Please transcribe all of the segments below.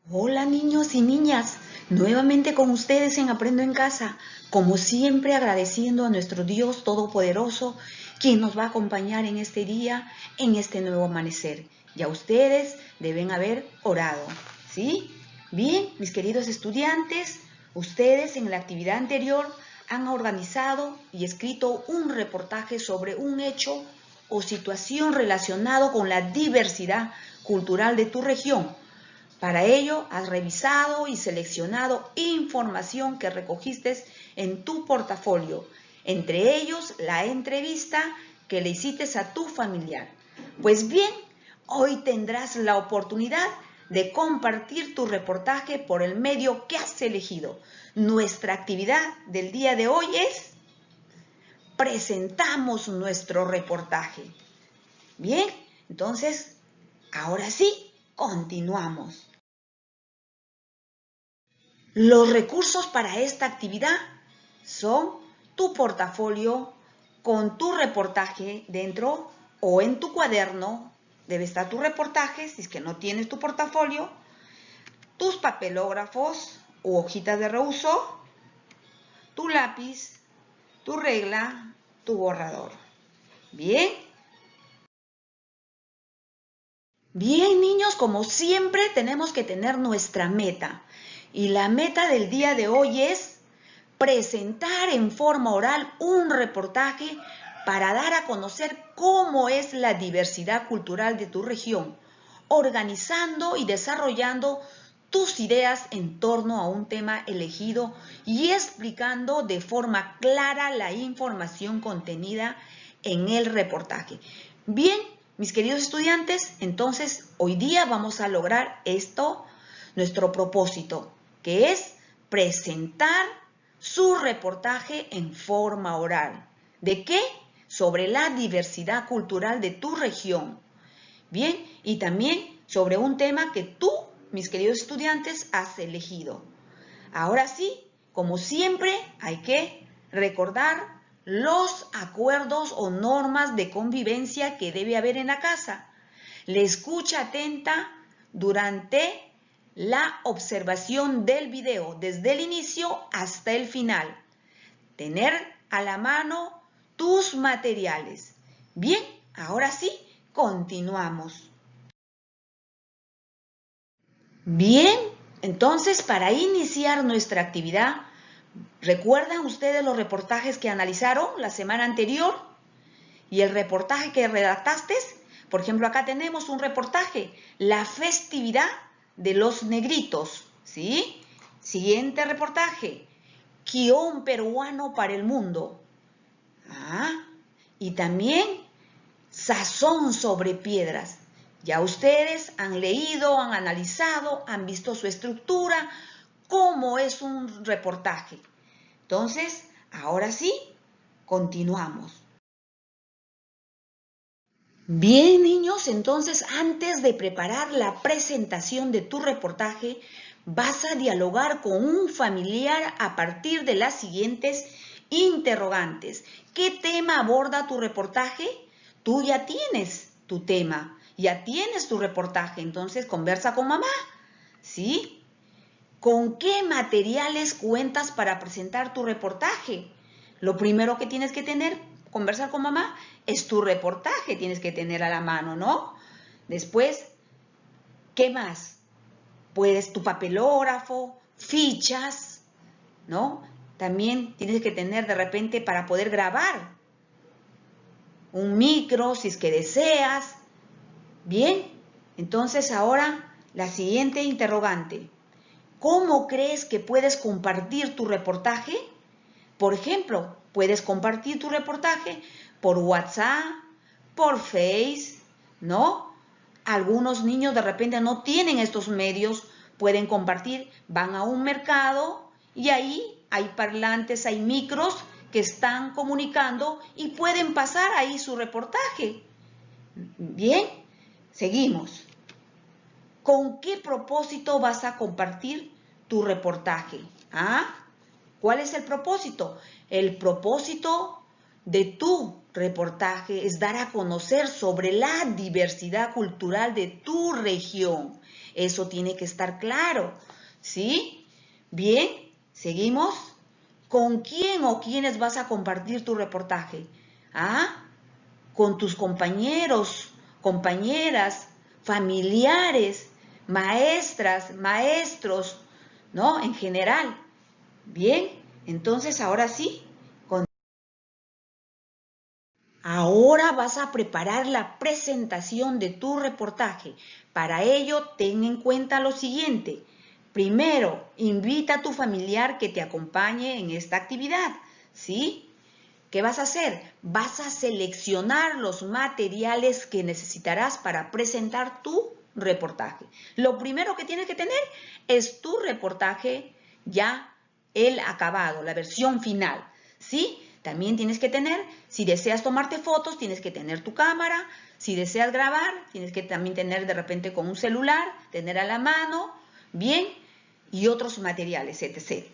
Hola niños y niñas, nuevamente con ustedes en Aprendo en Casa, como siempre agradeciendo a nuestro Dios Todopoderoso, quien nos va a acompañar en este día, en este nuevo amanecer. Ya ustedes deben haber orado, ¿sí? Bien, mis queridos estudiantes, ustedes en la actividad anterior han organizado y escrito un reportaje sobre un hecho o situación relacionado con la diversidad cultural de tu región. Para ello, has revisado y seleccionado información que recogiste en tu portafolio, entre ellos la entrevista que le hiciste a tu familiar. Pues bien, hoy tendrás la oportunidad de compartir tu reportaje por el medio que has elegido. Nuestra actividad del día de hoy es presentamos nuestro reportaje. Bien, entonces, ahora sí, continuamos. Los recursos para esta actividad son tu portafolio con tu reportaje dentro o en tu cuaderno. Debe estar tu reportaje, si es que no tienes tu portafolio, tus papelógrafos u hojitas de reuso, tu lápiz, tu regla, tu borrador. Bien. Bien, niños, como siempre tenemos que tener nuestra meta. Y la meta del día de hoy es presentar en forma oral un reportaje para dar a conocer cómo es la diversidad cultural de tu región, organizando y desarrollando tus ideas en torno a un tema elegido y explicando de forma clara la información contenida en el reportaje. Bien, mis queridos estudiantes, entonces hoy día vamos a lograr esto, nuestro propósito, que es presentar su reportaje en forma oral. ¿De qué? Sobre la diversidad cultural de tu región. Bien, y también sobre un tema que tú, mis queridos estudiantes, has elegido. Ahora sí, como siempre, hay que recordar los acuerdos o normas de convivencia que debe haber en la casa. La escucha atenta durante la observación del video, desde el inicio hasta el final. Tener a la mano tus materiales. Bien, ahora sí, continuamos. Bien, entonces para iniciar nuestra actividad, ¿recuerdan ustedes los reportajes que analizaron la semana anterior? Y el reportaje que redactaste, por ejemplo, acá tenemos un reportaje, la festividad de los negritos, ¿sí? Siguiente reportaje, guión peruano para el mundo. Y también sazón sobre piedras. Ya ustedes han leído, han analizado, han visto su estructura, cómo es un reportaje. Entonces, ahora sí, continuamos. Bien, niños, entonces antes de preparar la presentación de tu reportaje, vas a dialogar con un familiar a partir de las siguientes interrogantes. ¿Qué tema aborda tu reportaje? Tú ya tienes tu tema, ya tienes tu reportaje, entonces conversa con mamá, ¿sí? ¿Con qué materiales cuentas para presentar tu reportaje? Lo primero que tienes que tener, conversar con mamá, es tu reportaje, tienes que tener a la mano, ¿no? Después, ¿qué más? Puedes tu papelógrafo, fichas, ¿no? También tienes que tener de repente para poder grabar un micro si es que deseas. Bien, entonces ahora la siguiente interrogante. ¿Cómo crees que puedes compartir tu reportaje? Por ejemplo, puedes compartir tu reportaje por WhatsApp, por Face, ¿no? Algunos niños de repente no tienen estos medios, pueden compartir, van a un mercado y ahí hay parlantes, hay micros que están comunicando y pueden pasar ahí su reportaje. Bien, seguimos. ¿Con qué propósito vas a compartir tu reportaje? ¿Cuál es el propósito? El propósito de tu reportaje es dar a conocer sobre la diversidad cultural de tu región. Eso tiene que estar claro, ¿sí? Bien, seguimos. ¿Con quién o quiénes vas a compartir tu reportaje? ¿Ah? Con tus compañeros, compañeras, familiares, maestras, maestros, ¿no? En general. Bien, entonces ahora sí. Ahora vas a preparar la presentación de tu reportaje. Para ello, ten en cuenta lo siguiente. Primero, invita a tu familiar que te acompañe en esta actividad, ¿sí? ¿Qué vas a hacer? Vas a seleccionar los materiales que necesitarás para presentar tu reportaje. Lo primero que tienes que tener es tu reportaje ya el acabado, la versión final, ¿sí? También tienes que tener, si deseas tomarte fotos, tienes que tener tu cámara. Si deseas grabar, tienes que también tener de repente con un celular, tener a la mano, bien, y otros materiales, etc.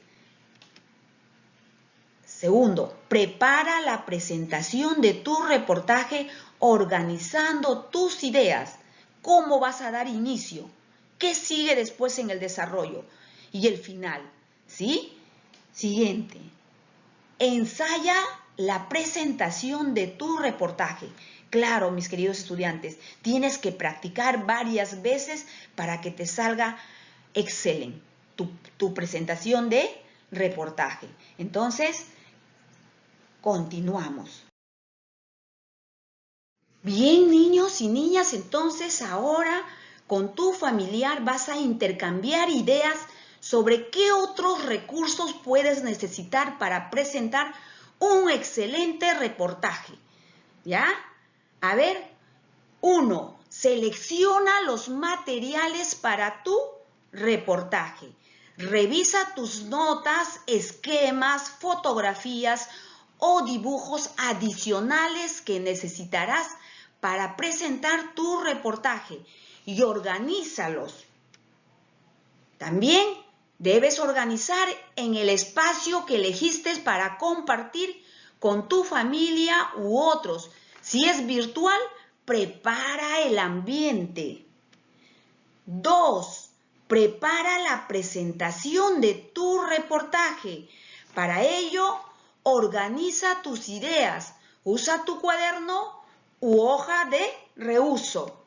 Segundo, prepara la presentación de tu reportaje organizando tus ideas. ¿Cómo vas a dar inicio? ¿Qué sigue después en el desarrollo? Y el final, ¿sí? Siguiente. Ensaya la presentación de tu reportaje. Claro, mis queridos estudiantes, tienes que practicar varias veces para que te salga excelente tu presentación de reportaje. Entonces, continuamos. Bien, niños y niñas, entonces ahora con tu familiar vas a intercambiar ideas sobre qué otros recursos puedes necesitar para presentar un excelente reportaje. ¿Ya? A ver, 1. Selecciona los materiales para tu reportaje. Revisa tus notas, esquemas, fotografías o dibujos adicionales que necesitarás para presentar tu reportaje y organízalos. También debes organizar en el espacio que elegiste para compartir con tu familia u otros. Si es virtual, prepara el ambiente. 2. Prepara la presentación de tu reportaje. Para ello, organiza tus ideas. Usa tu cuaderno u hoja de reuso.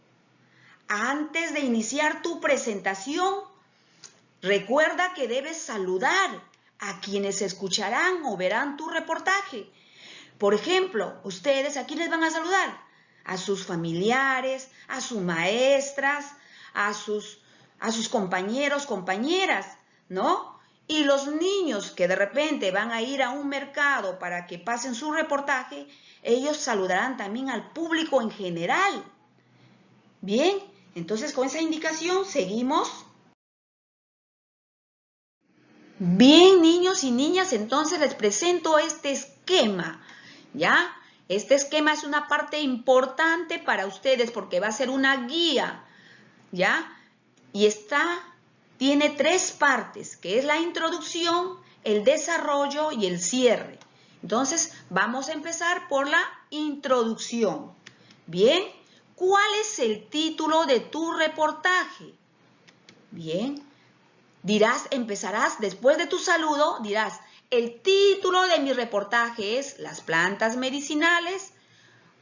Antes de iniciar tu presentación, recuerda que debes saludar a quienes escucharán o verán tu reportaje. Por ejemplo, ¿ustedes a quiénes van a saludar? A sus familiares, a sus maestras, a sus compañeros, compañeras, ¿no? Y los niños que de repente van a ir a un mercado para que pasen su reportaje, ellos saludarán también al público en general. Bien, entonces con esa indicación seguimos. Bien, niños y niñas, entonces les presento este esquema, ¿ya? Este esquema es una parte importante para ustedes porque va a ser una guía, ¿ya? Y tiene 3 partes, que es la introducción, el desarrollo y el cierre. Entonces, vamos a empezar por la introducción. Bien, ¿cuál es el título de tu reportaje? Bien, empezarás después de tu saludo, dirás, el título de mi reportaje es Las plantas medicinales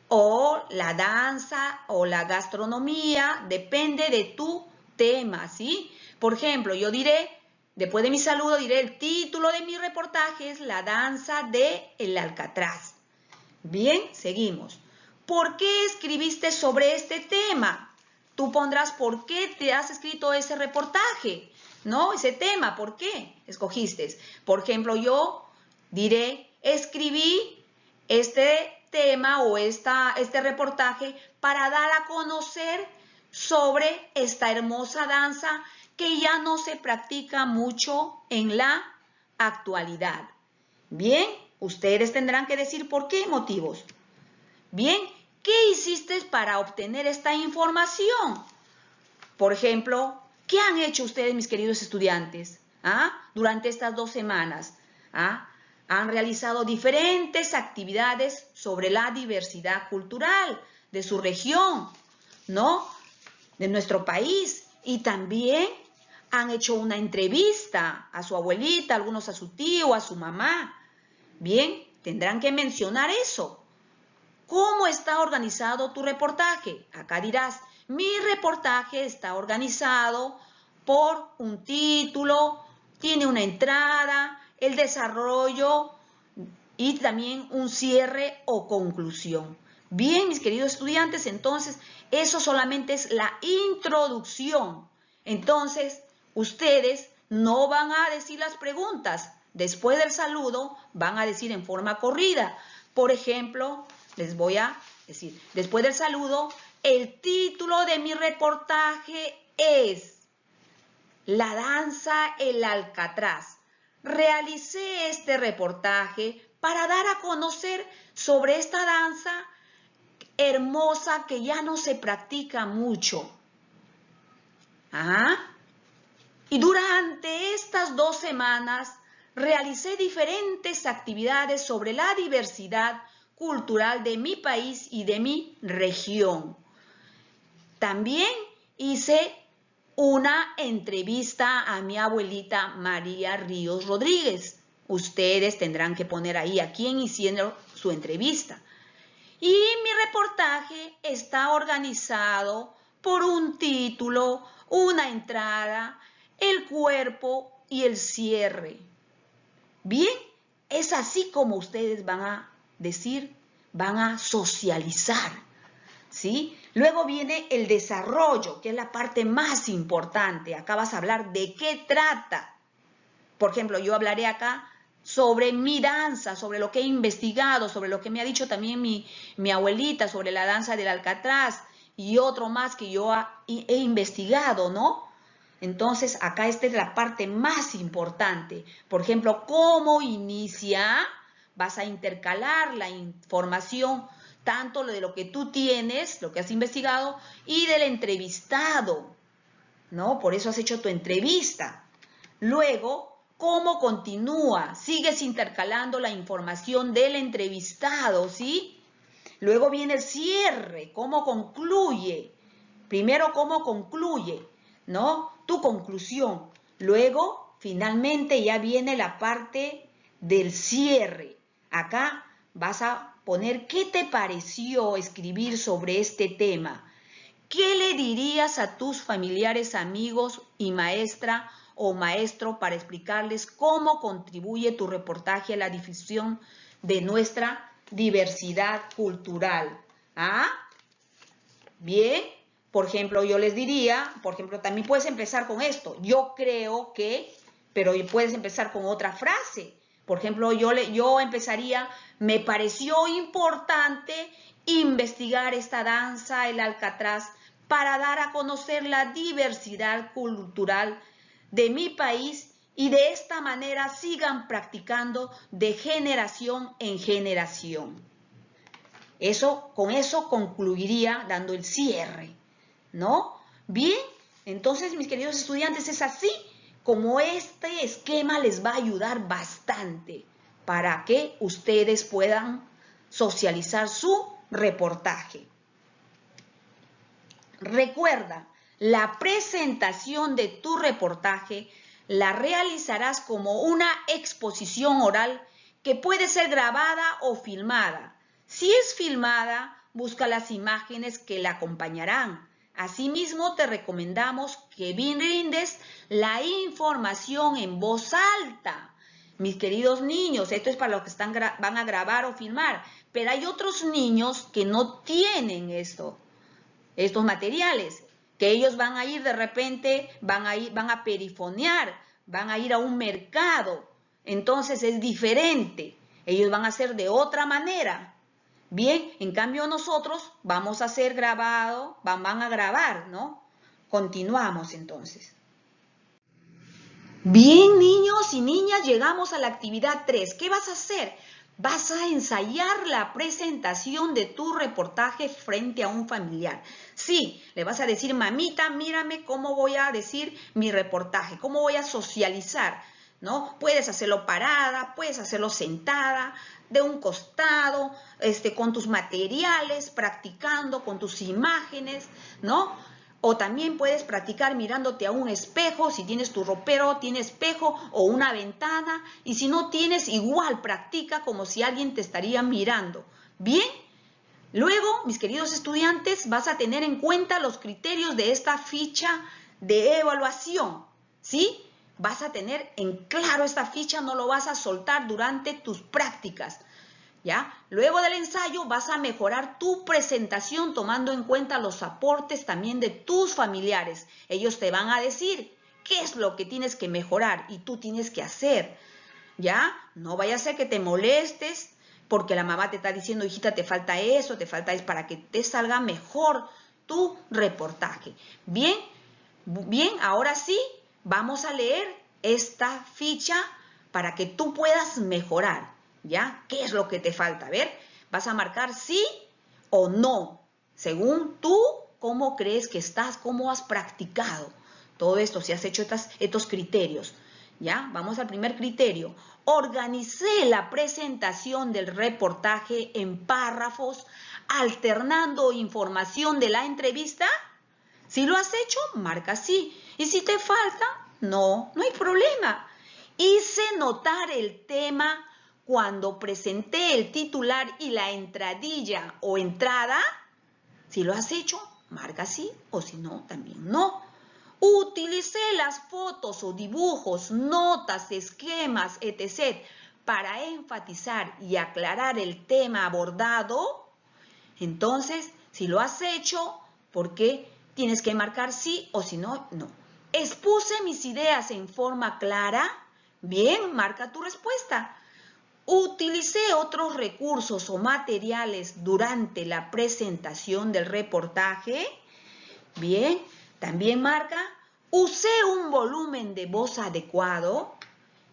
o la danza o la gastronomía, depende de tu tema, ¿sí? Por ejemplo, yo diré, después de mi saludo, diré el título de mi reportaje es La danza del Alcatraz. Bien, seguimos. ¿Por qué escribiste sobre este tema? Tú pondrás por qué te has escrito ese reportaje, ¿no? Ese tema, ¿por qué escogiste? Por ejemplo, yo diré, escribí este tema o este reportaje para dar a conocer sobre esta hermosa danza que ya no se practica mucho en la actualidad. Bien, ustedes tendrán que decir por qué motivos. Bien, ¿qué hiciste para obtener esta información? Por ejemplo, ¿qué han hecho ustedes, mis queridos estudiantes? Durante estas 2 semanas. Han realizado diferentes actividades sobre la diversidad cultural de su región, ¿no? De nuestro país. Y también han hecho una entrevista a su abuelita, algunos a su tío, a su mamá. Bien, tendrán que mencionar eso. ¿Cómo está organizado tu reportaje? Acá dirás, mi reportaje está organizado por un título, tiene una entrada, el desarrollo y también un cierre o conclusión. Bien, mis queridos estudiantes, entonces, eso solamente es la introducción. Entonces, ustedes no van a decir las preguntas. Después del saludo, van a decir en forma corrida. Por ejemplo, les voy a decir, después del saludo, el título de mi reportaje es La danza El Alcatraz. Realicé este reportaje para dar a conocer sobre esta danza hermosa que ya no se practica mucho. Y durante estas 2 semanas realicé diferentes actividades sobre la diversidad cultural de mi país y de mi región. También hice una entrevista a mi abuelita María Ríos Rodríguez. Ustedes tendrán que poner ahí a quién hicieron su entrevista. Y mi reportaje está organizado por un título, una entrada, el cuerpo y el cierre. Bien, es así como ustedes van a decir, van a socializar, ¿sí? Luego viene el desarrollo, que es la parte más importante. Acá vas a hablar de qué trata. Por ejemplo, yo hablaré acá sobre mi danza, sobre lo que he investigado, sobre lo que me ha dicho también mi abuelita, sobre la danza del Alcatraz y otro más que yo he investigado, ¿no? Entonces, acá esta es la parte más importante. Por ejemplo, ¿cómo inicia? Vas a intercalar la información, tanto de lo que tú tienes, lo que has investigado, y del entrevistado, ¿no? Por eso has hecho tu entrevista. Luego, ¿cómo continúa? Sigues intercalando la información del entrevistado, ¿sí? Luego viene el cierre, ¿cómo concluye? Primero, ¿cómo concluye? ¿No? Tu conclusión. Luego, finalmente, ya viene la parte del cierre. Acá vas a poner qué te pareció escribir sobre este tema. ¿Qué le dirías a tus familiares, amigos y maestra o maestro para explicarles cómo contribuye tu reportaje a la difusión de nuestra diversidad cultural? Bien, por ejemplo, yo les diría, por ejemplo, también puedes empezar con esto. Yo creo que, pero puedes empezar con otra frase. Por ejemplo, yo empezaría, me pareció importante investigar esta danza, el Alcatraz, para dar a conocer la diversidad cultural de mi país y de esta manera sigan practicando de generación en generación. Con eso concluiría dando el cierre, ¿no? Bien, entonces, mis queridos estudiantes, es así como este esquema les va a ayudar bastante para que ustedes puedan socializar su reportaje. Recuerda, la presentación de tu reportaje la realizarás como una exposición oral que puede ser grabada o filmada. Si es filmada, busca las imágenes que la acompañarán. Asimismo, te recomendamos que brindes la información en voz alta. Mis queridos niños, esto es para los que van a grabar o filmar, pero hay otros niños que no tienen estos materiales, que ellos van a ir de repente, van a perifonear, van a ir a un mercado. Entonces es diferente. Ellos van a hacer de otra manera. Bien, en cambio nosotros vamos a hacer grabado, van a grabar, ¿no? Continuamos entonces. Bien, niños y niñas, llegamos a la actividad 3. ¿Qué vas a hacer? Vas a ensayar la presentación de tu reportaje frente a un familiar. Sí, le vas a decir, mamita, mírame cómo voy a decir mi reportaje, cómo voy a socializar, ¿no? Puedes hacerlo parada, puedes hacerlo sentada, de un costado, con tus materiales, practicando con tus imágenes, ¿no? O también puedes practicar mirándote a un espejo, si tienes tu ropero, tiene espejo o una ventana. Y si no tienes, igual practica como si alguien te estaría mirando. ¿Bien? Luego, mis queridos estudiantes, vas a tener en cuenta los criterios de esta ficha de evaluación, ¿sí? Vas a tener en claro esta ficha, no lo vas a soltar durante tus prácticas, ¿ya? Luego del ensayo vas a mejorar tu presentación tomando en cuenta los aportes también de tus familiares. Ellos te van a decir qué es lo que tienes que mejorar y tú tienes que hacer, ¿ya? No vaya a ser que te molestes porque la mamá te está diciendo, hijita, te falta eso, para que te salga mejor tu reportaje. Bien, bien, ahora sí, vamos a leer esta ficha para que tú puedas mejorar, ¿ya? ¿Qué es lo que te falta? A ver, vas a marcar sí o no, según tú, cómo crees que estás, cómo has practicado todo esto, si has hecho estos criterios. ¿Ya? Vamos al primer criterio. Organicé la presentación del reportaje en párrafos, alternando información de la entrevista. Si lo has hecho, marca sí. Y si te falta, no hay problema. Hice notar el tema cuando presenté el titular y la entradilla o entrada. Si lo has hecho, marca sí, o si no, también no. Utilicé las fotos o dibujos, notas, esquemas, etc. para enfatizar y aclarar el tema abordado. Entonces, si lo has hecho, ¿por qué tienes que marcar sí o si no, no? ¿Expuse mis ideas en forma clara? Bien, marca tu respuesta. ¿Utilicé otros recursos o materiales durante la presentación del reportaje? Bien, también marca, ¿usé un volumen de voz adecuado?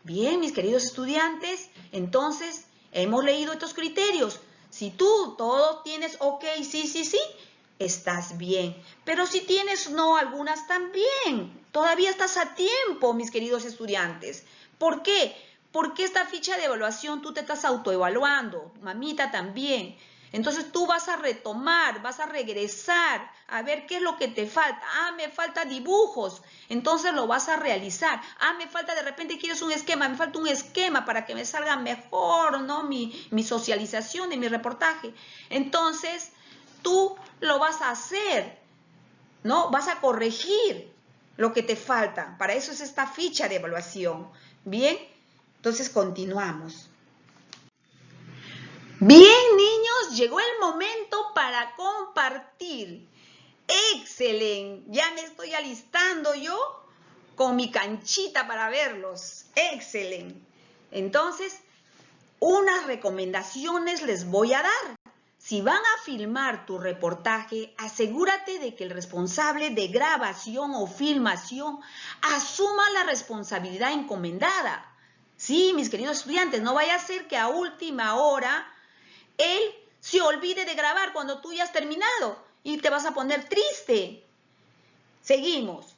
Bien, mis queridos estudiantes, entonces hemos leído estos criterios. Si tú todo tienes ok, sí, estás bien. Pero si tienes no, algunas también. Todavía estás a tiempo, mis queridos estudiantes. ¿Por qué? Porque esta ficha de evaluación tú te estás autoevaluando, mamita también. Entonces tú vas a retomar, vas a regresar a ver qué es lo que te falta. Ah, me falta dibujos, entonces lo vas a realizar. Ah, me falta, de repente quieres un esquema, me falta un esquema para que me salga mejor, ¿no? Mi socialización de mi reportaje. Entonces tú lo vas a hacer, ¿no? Vas a corregir lo que te falta. Para eso es esta ficha de evaluación. Bien, entonces continuamos. Bien, niños, llegó el momento para compartir. ¡Excelente! Ya me estoy alistando yo con mi canchita para verlos. ¡Excelente! Entonces, unas recomendaciones les voy a dar. Si van a filmar tu reportaje, asegúrate de que el responsable de grabación o filmación asuma la responsabilidad encomendada. Sí, mis queridos estudiantes, no vaya a ser que a última hora él se olvide de grabar cuando tú ya has terminado y te vas a poner triste. Seguimos.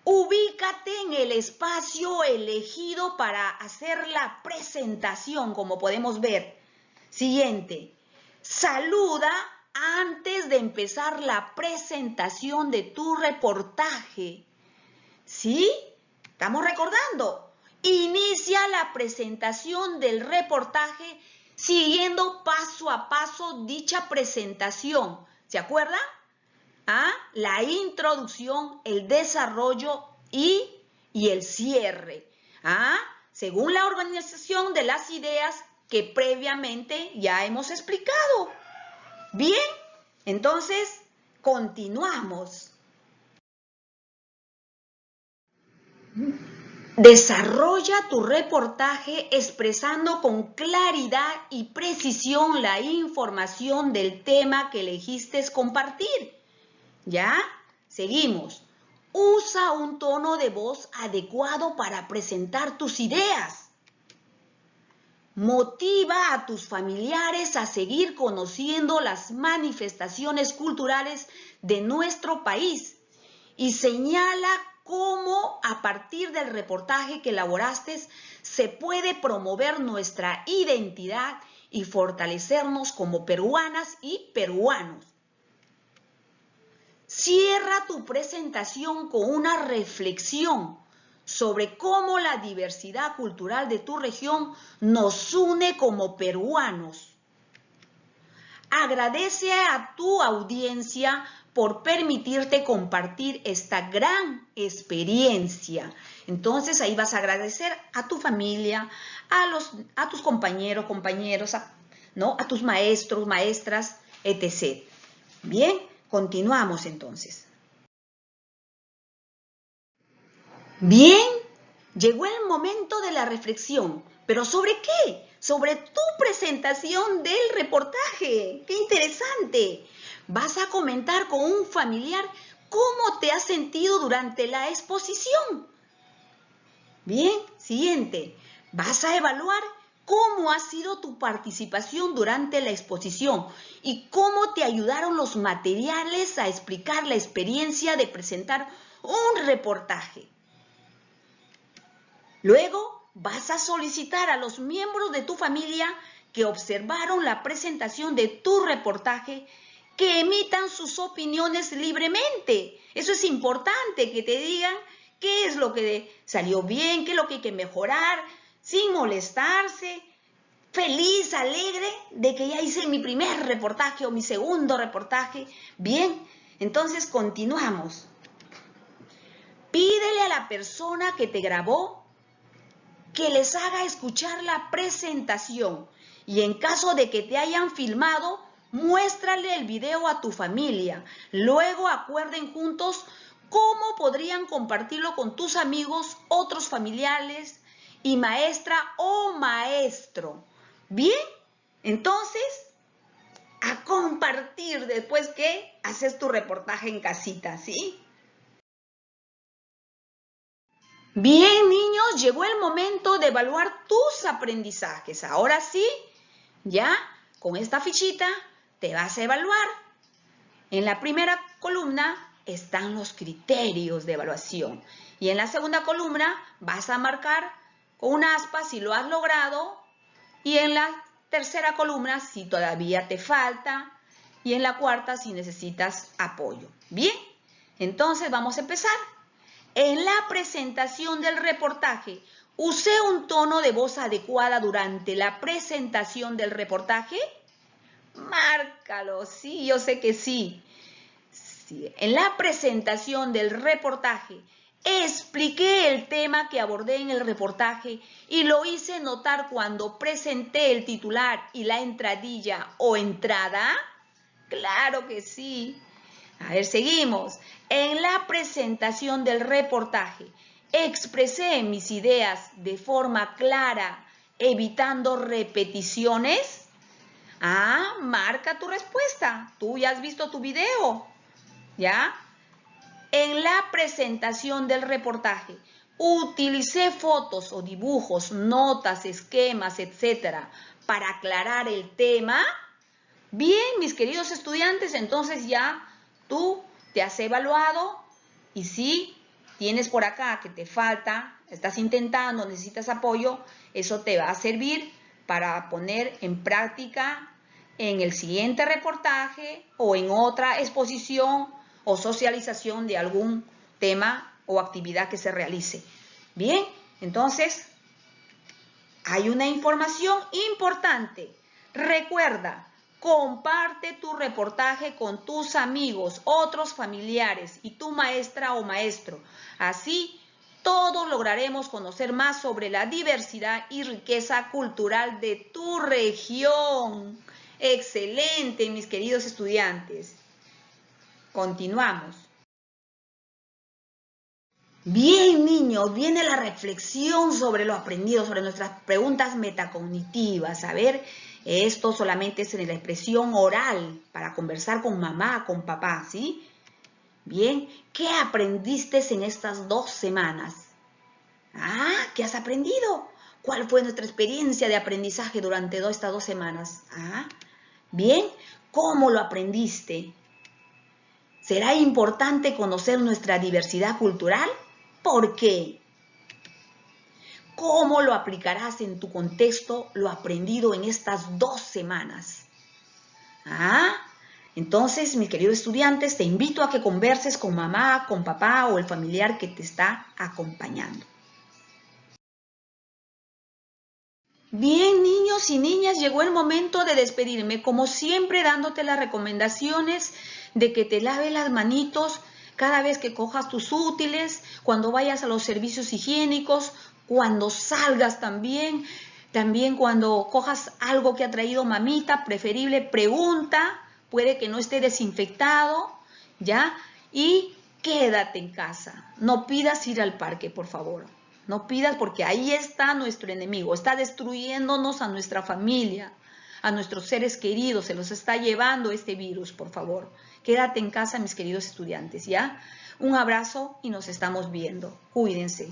Ubícate en el espacio elegido para hacer la presentación, como podemos ver. Siguiente. Saluda antes de empezar la presentación de tu reportaje. ¿Sí? ¿Estamos recordando? Inicia la presentación del reportaje siguiendo paso a paso dicha presentación. ¿Se acuerda? ¿Ah? La introducción, el desarrollo y el cierre. ¿Ah? Según la organización de las ideas que previamente ya hemos explicado. Bien, entonces continuamos. Desarrolla tu reportaje expresando con claridad y precisión la información del tema que elegiste compartir. ¿Ya? Seguimos. Usa un tono de voz adecuado para presentar tus ideas. Motiva a tus familiares a seguir conociendo las manifestaciones culturales de nuestro país y señala cómo a partir del reportaje que elaboraste se puede promover nuestra identidad y fortalecernos como peruanas y peruanos. Cierra tu presentación con una reflexión sobre cómo la diversidad cultural de tu región nos une como peruanos. Agradece a tu audiencia por permitirte compartir esta gran experiencia. Entonces ahí vas a agradecer a tu familia, a tus compañeros, ¿no? A tus maestros, maestras, etc. Bien, continuamos entonces. Bien, llegó el momento de la reflexión. ¿Pero sobre qué? Sobre tu presentación del reportaje. ¡Qué interesante! Vas a comentar con un familiar cómo te has sentido durante la exposición. Bien, siguiente. Vas a evaluar cómo ha sido tu participación durante la exposición y cómo te ayudaron los materiales a explicar la experiencia de presentar un reportaje. Luego vas a solicitar a los miembros de tu familia que observaron la presentación de tu reportaje que emitan sus opiniones libremente. Eso es importante, que te digan qué es lo que salió bien, qué es lo que hay que mejorar, sin molestarse, feliz, alegre de que ya hice mi primer reportaje o mi segundo reportaje. Bien, entonces continuamos. Pídele a la persona que te grabó que les haga escuchar la presentación y en caso de que te hayan filmado, muéstrale el video a tu familia. Luego acuerden juntos cómo podrían compartirlo con tus amigos, otros familiares y maestra o maestro. Bien, entonces a compartir después que haces tu reportaje en casita, ¿sí? Bien, niños, llegó el momento de evaluar tus aprendizajes. Ahora sí, ya con esta fichita te vas a evaluar. En la primera columna están los criterios de evaluación y en la segunda columna vas a marcar con una aspa si lo has logrado y en la tercera columna si todavía te falta y en la cuarta si necesitas apoyo. Bien, entonces vamos a empezar. En la presentación del reportaje, ¿usé un tono de voz adecuada durante la presentación del reportaje? Márcalo, sí, yo sé que sí. Sí. En la presentación del reportaje, expliqué el tema que abordé en el reportaje y lo hice notar cuando presenté el titular y la entradilla o entrada. Claro que sí. A ver, seguimos. En la presentación del reportaje, expresé mis ideas de forma clara, evitando repeticiones. Ah, marca tu respuesta. Tú ya has visto tu video, ¿ya? En la presentación del reportaje, utilicé fotos o dibujos, notas, esquemas, etcétera, para aclarar el tema. Bien, mis queridos estudiantes, entonces ya tú te has evaluado y si tienes por acá que te falta, estás intentando, necesitas apoyo, eso te va a servir para poner en práctica en el siguiente reportaje o en otra exposición o socialización de algún tema o actividad que se realice. Bien, entonces hay una información importante. Recuerda, comparte tu reportaje con tus amigos, otros familiares y tu maestra o maestro. Así, todos lograremos conocer más sobre la diversidad y riqueza cultural de tu región. Excelente, mis queridos estudiantes. Continuamos. Bien, niños, viene la reflexión sobre lo aprendido, sobre nuestras preguntas metacognitivas. A ver, esto solamente es en la expresión oral para conversar con mamá, con papá, ¿sí? Bien, ¿qué aprendiste en estas 2 semanas? Ah, ¿qué has aprendido? ¿Cuál fue nuestra experiencia de aprendizaje durante estas 2 semanas? Ah, bien, ¿cómo lo aprendiste? ¿Será importante conocer nuestra diversidad cultural? ¿Por qué? ¿Cómo lo aplicarás en tu contexto lo aprendido en estas 2 semanas? ¿Ah? Entonces, mis queridos estudiantes, te invito a que converses con mamá, con papá o el familiar que te está acompañando. Bien, niños y niñas, llegó el momento de despedirme, como siempre dándote las recomendaciones de que te laves las manitos cada vez que cojas tus útiles, cuando vayas a los servicios higiénicos, cuando salgas también cuando cojas algo que ha traído mamita, preferible pregunta, puede que no esté desinfectado, ¿ya? Y quédate en casa, no pidas ir al parque, por favor. No pidas porque ahí está nuestro enemigo, está destruyéndonos a nuestra familia, a nuestros seres queridos, se los está llevando este virus, por favor. Quédate en casa, mis queridos estudiantes, ¿ya? Un abrazo y nos estamos viendo. Cuídense.